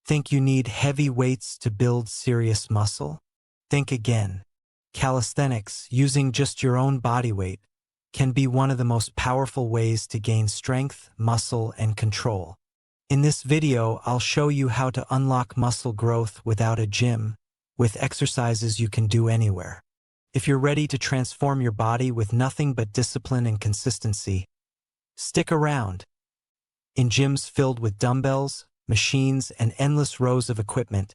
Think you need heavy weights to build serious muscle? Think again. Calisthenics, using just your own body weight, can be one of the most powerful ways to gain strength, muscle, and control. In this video, I'll show you how to unlock muscle growth without a gym, with exercises you can do anywhere. If you're ready to transform your body with nothing but discipline and consistency, stick around. In gyms filled with dumbbells, machines, and endless rows of equipment,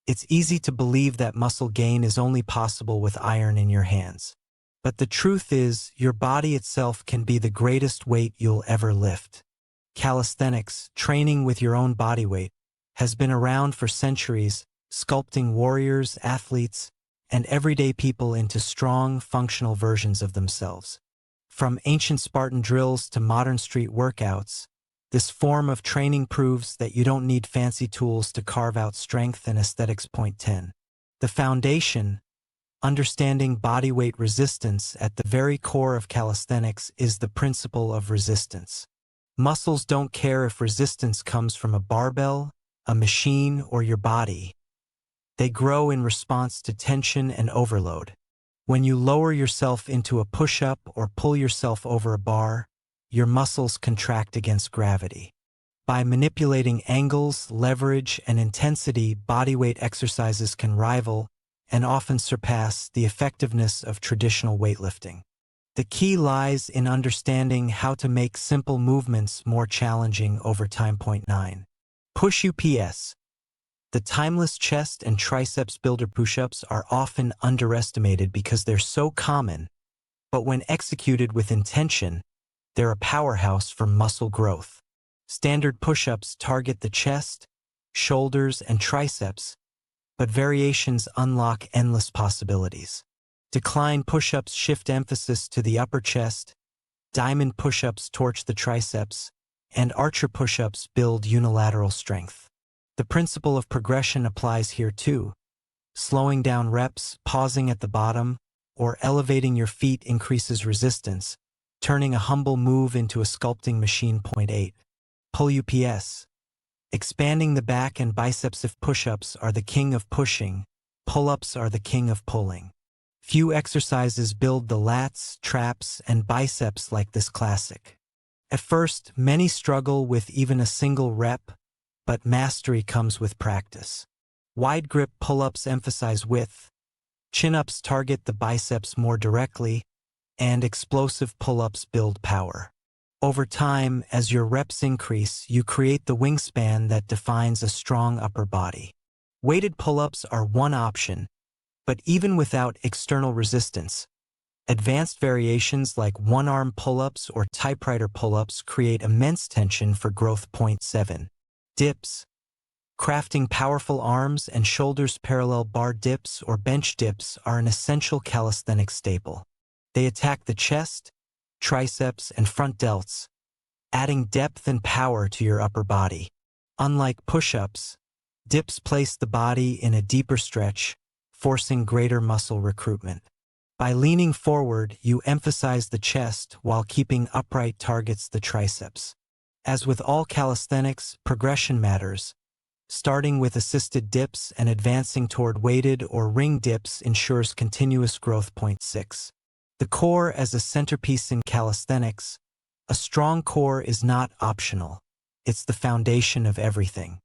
it's easy to believe that muscle gain is only possible with iron in your hands. But the truth is, your body itself can be the greatest weight you'll ever lift. Calisthenics, training with your own body weight, has been around for centuries, sculpting warriors, athletes, and everyday people into strong, functional versions of themselves. From ancient Spartan drills to modern street workouts, this form of training proves that you don't need fancy tools to carve out strength and aesthetics. Point 10. The foundation, understanding body weight resistance at the very core of calisthenics, is the principle of resistance. Muscles don't care if resistance comes from a barbell, a machine, or your body. They grow in response to tension and overload. When you lower yourself into a push-up or pull yourself over a bar, your muscles contract against gravity. By manipulating angles, leverage, and intensity, bodyweight exercises can rival and often surpass the effectiveness of traditional weightlifting. The key lies in understanding how to make simple movements more challenging over time. Point 9. Push-ups. The timeless chest and triceps builder push-ups are often underestimated because they're so common, but when executed with intention, they're a powerhouse for muscle growth. Standard push-ups target the chest, shoulders, and triceps, but variations unlock endless possibilities. Decline push-ups shift emphasis to the upper chest, diamond push-ups torch the triceps, and archer push-ups build unilateral strength. The principle of progression applies here too. Slowing down reps, pausing at the bottom, or elevating your feet increases resistance, turning a humble move into a sculpting machine. Point 8. Pull-ups. Expanding the back and biceps. If push-ups are the king of pushing, pull-ups are the king of pulling. Few exercises build the lats, traps, and biceps like this classic. At first, many struggle with even a single rep, but mastery comes with practice. Wide grip pull-ups emphasize width, chin-ups target the biceps more directly, and explosive pull-ups build power. Over time, as your reps increase, you create the wingspan that defines a strong upper body. Weighted pull-ups are one option, but even without external resistance, advanced variations like one-arm pull-ups or typewriter pull-ups create immense tension for growth. Point 7. Dips. Crafting powerful arms and shoulders. Parallel bar dips or bench dips are an essential calisthenics staple. They attack the chest, triceps, and front delts, adding depth and power to your upper body. Unlike push-ups, dips place the body in a deeper stretch, forcing greater muscle recruitment. By leaning forward, you emphasize the chest while keeping upright targets the triceps. As with all calisthenics, progression matters. Starting with assisted dips and advancing toward weighted or ring dips ensures continuous growth. Point 6. The core as a centerpiece in calisthenics. A strong core is not optional. It's the foundation of everything.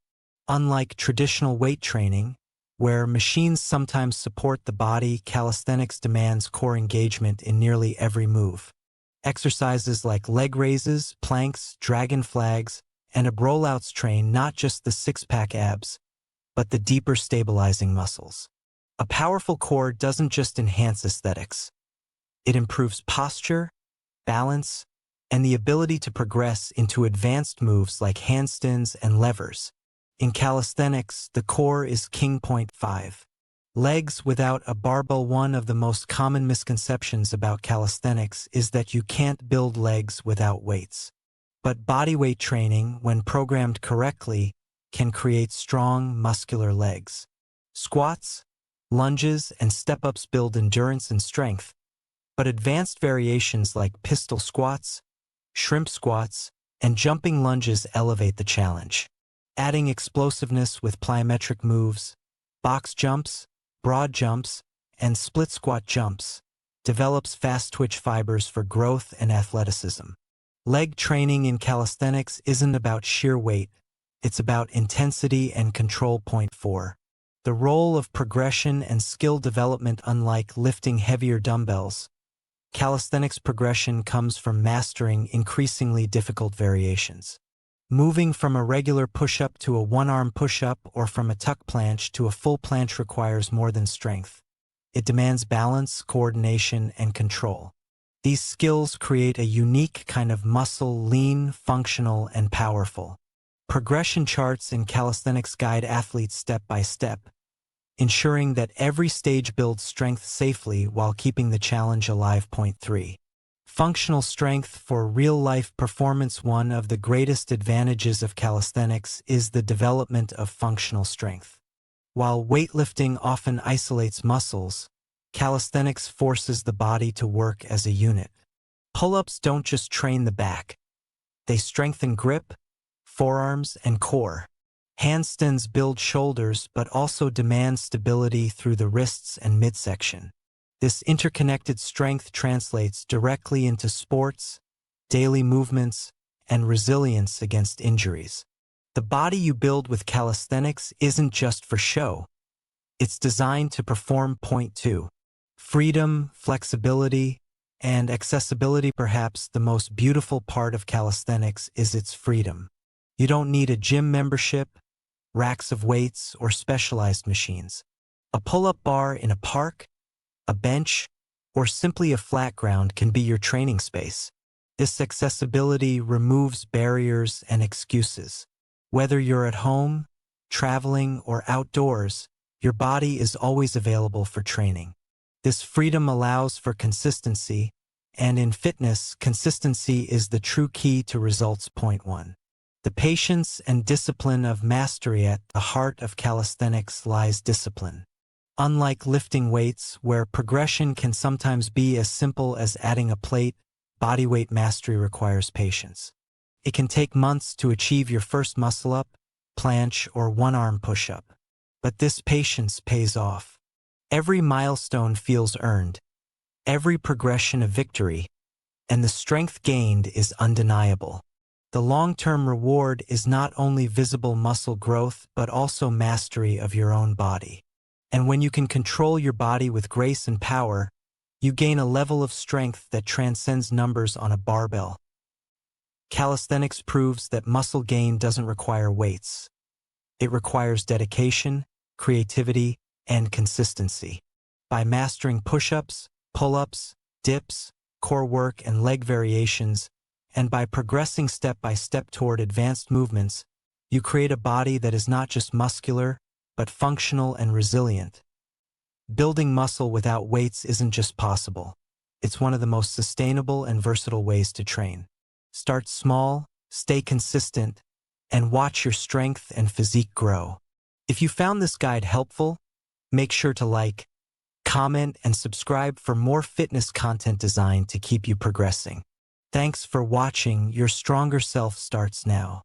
Unlike traditional weight training, where machines sometimes support the body, calisthenics demands core engagement in nearly every move. Exercises like leg raises, planks, dragon flags, and ab rollouts train not just the six-pack abs, but the deeper stabilizing muscles. A powerful core doesn't just enhance aesthetics. It improves posture, balance, and the ability to progress into advanced moves like handstands and levers. In calisthenics, the core is king. Point 5. Legs without a barbell. One of the most common misconceptions about calisthenics is that you can't build legs without weights. But bodyweight training, when programmed correctly, can create strong, muscular legs. Squats, lunges, and step-ups build endurance and strength, but advanced variations like pistol squats, shrimp squats, and jumping lunges elevate the challenge. adding explosiveness with plyometric moves, box jumps, broad jumps, and split squat jumps, develops fast twitch fibers for growth and athleticism. Leg training in calisthenics isn't about sheer weight, it's about intensity and control. Point 4. The role of progression and skill development. Unlike lifting heavier dumbbells, calisthenics progression comes from mastering increasingly difficult variations. Moving from a regular push-up to a one-arm push-up or from a tuck planche to a full planche requires more than strength. It demands balance, coordination, and control. These skills create a unique kind of muscle, lean, functional, and powerful. Progression charts in calisthenics guide athletes step by step, ensuring that every stage builds strength safely while keeping the challenge alive. Point 3. Functional strength for real-life performance. One of the greatest advantages of calisthenics is the development of functional strength. While weightlifting often isolates muscles, calisthenics forces the body to work as a unit. Pull-ups don't just train the back. They strengthen grip, forearms, and core. Handstands build shoulders but also demand stability through the wrists and midsection. This interconnected strength translates directly into sports, daily movements, and resilience against injuries. The body you build with calisthenics isn't just for show. It's designed to perform. Point 2. Freedom, flexibility, and accessibility. Perhaps the most beautiful part of calisthenics is its freedom. You don't need a gym membership, racks of weights, or specialized machines. A pull-up bar in a park, a bench, or simply a flat ground can be your training space. This accessibility removes barriers and excuses. Whether you're at home, traveling, or outdoors, your body is always available for training. This freedom allows for consistency, and in fitness, consistency is the true key to results. Point 1. The patience and discipline of mastery. At the heart of calisthenics lies discipline. Unlike lifting weights, where progression can sometimes be as simple as adding a plate, bodyweight mastery requires patience. It can take months to achieve your first muscle-up, planche, or one-arm push-up. But this patience pays off. Every milestone feels earned, every progression a victory, and the strength gained is undeniable. The long-term reward is not only visible muscle growth but also mastery of your own body. And when you can control your body with grace and power, you gain a level of strength that transcends numbers on a barbell. Calisthenics proves that muscle gain doesn't require weights. It requires dedication, creativity, and consistency. By mastering push-ups, pull-ups, dips, core work, and leg variations, and by progressing step by step toward advanced movements, you create a body that is not just muscular, but functional and resilient. Building muscle without weights isn't just possible. It's one of the most sustainable and versatile ways to train. Start small, stay consistent, and watch your strength and physique grow. If you found this guide helpful, make sure to like, comment, and subscribe for more fitness content designed to keep you progressing. Thanks for watching. Your stronger self starts now.